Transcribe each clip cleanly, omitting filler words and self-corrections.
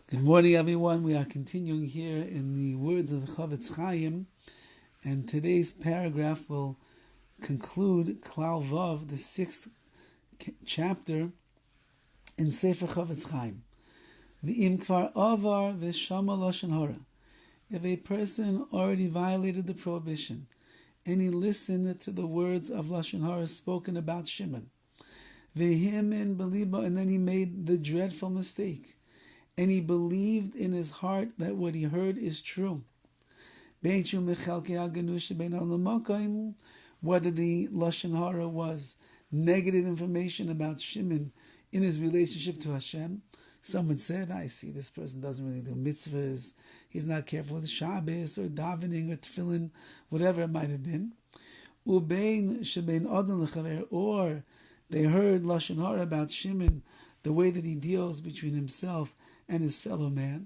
Good morning, everyone. We are continuing here in the words of the CHOFETZ CHAIM, and today's paragraph will conclude Klal Vav, the sixth chapter in Sefer CHOFETZ CHAIM. V'im kvar avar v'shama Lashon HaRa. If a person already violated the prohibition, and he listened to the words of Lashon HaRa spoken about Shimon, v'him in beliba, and then he made the dreadful mistake, and he believed in his heart that what he heard is true. Whether the Lashon HaRa was negative information about Shimon in his relationship to Hashem. Someone said, I see this person doesn't really do mitzvahs, he's not careful with Shabbos or davening or tefillin, whatever it might have been. Or they heard Lashon HaRa about Shimon, the way that he deals between himself and his fellow man,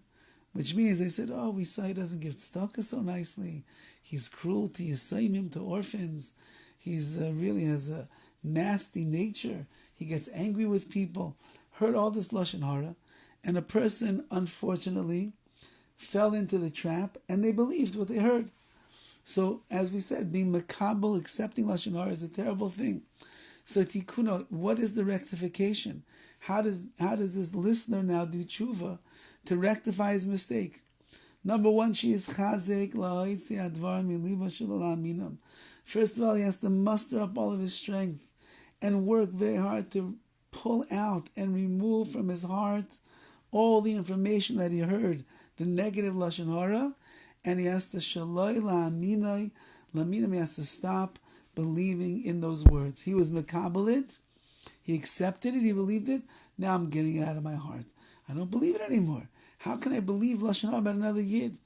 which means they said, we saw he doesn't give tzedakah so nicely, he's cruel to Yisayimim, to orphans, he's really has a nasty nature, he gets angry with people. Heard all this Lashon HaRa, and a person, unfortunately, fell into the trap, and they believed what they heard. So, as we said, being makabel, accepting Lashon HaRa is a terrible thing. So, tikkuno, what is the rectification? How does this listener now do tshuva to rectify his mistake? Number one, she is chazek la'itzi advar miliba shelo aminam. First of all, he has to muster up all of his strength and work very hard to pull out and remove from his heart all the information that he heard, the negative Lashon HaRa, and he has to shaloi la'aminai, he has to stop believing in those words. He was makabel it, he accepted it, he believed it, now I'm getting it out of my heart. I don't believe it anymore. How can I believe Lashon HaRa about another Yid?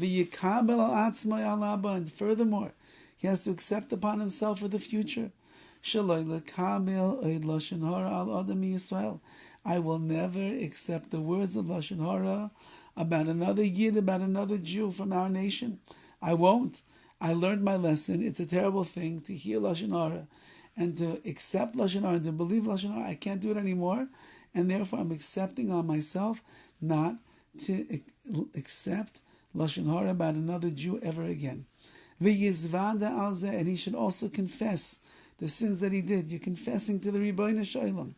V'yikabel al atzmai al abba, and furthermore, he has to accept upon himself for the future. Shaloi lekabel oid Lashon HaRa al adam Yisrael. I will never accept the words of Lashon HaRa about another Yid, about another Jew from our nation. I won't. I learned my lesson. It's a terrible thing to hear Lashon HaRa and to accept Lashon HaRa and to believe Lashon HaRa. I can't do it anymore, and therefore I'm accepting on myself not to accept Lashon HaRa about another Jew ever again. V'yizvada al zeh, and he should also confess the sins that he did. You're confessing to the Ribono Shel Olam.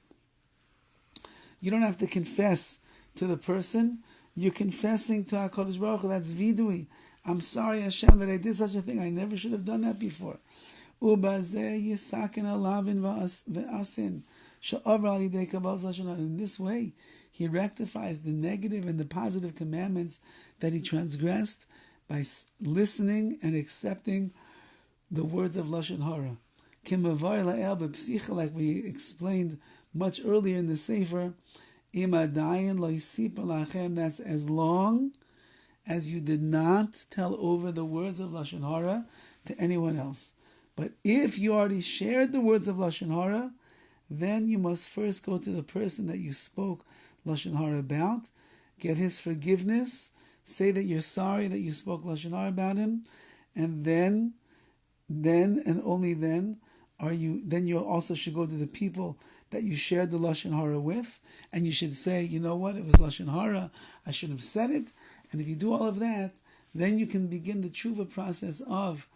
You don't have to confess to the person. You're confessing to HaKadosh Baruch Hu. That's vidui. I'm sorry, Hashem, that I did such a thing. I never should have done that before. In this way, he rectifies the negative and the positive commandments that he transgressed by listening and accepting the words of Lashon HaRa. Like we explained much earlier in the Sefer, that's as long as you did not tell over the words of Lashon HaRa to anyone else. But if you already shared the words of Lashon HaRa, then you must first go to the person that you spoke Lashon HaRa about, get his forgiveness, say that you're sorry that you spoke Lashon HaRa about him, and then and only then you also should go to the people that you shared the Lashon HaRa with, and you should say, you know what, it was Lashon HaRa, I should have said it. And if you do all of that, then you can begin the tshuva process of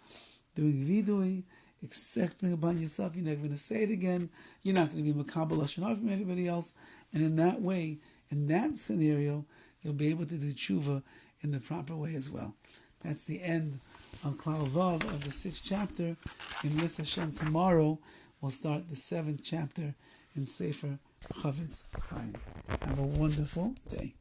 doing vidui, accepting upon yourself, you're never going to say it again, you're not going to be makabel Lashon HaRa from anybody else, and in that way, in that scenario, you'll be able to do tshuva in the proper way as well. That's the end of Klal Vav of the 6th chapter. In Yis Hashem, tomorrow we'll start the 7th chapter in Sefer CHOFETZ CHAIM. Have a wonderful day.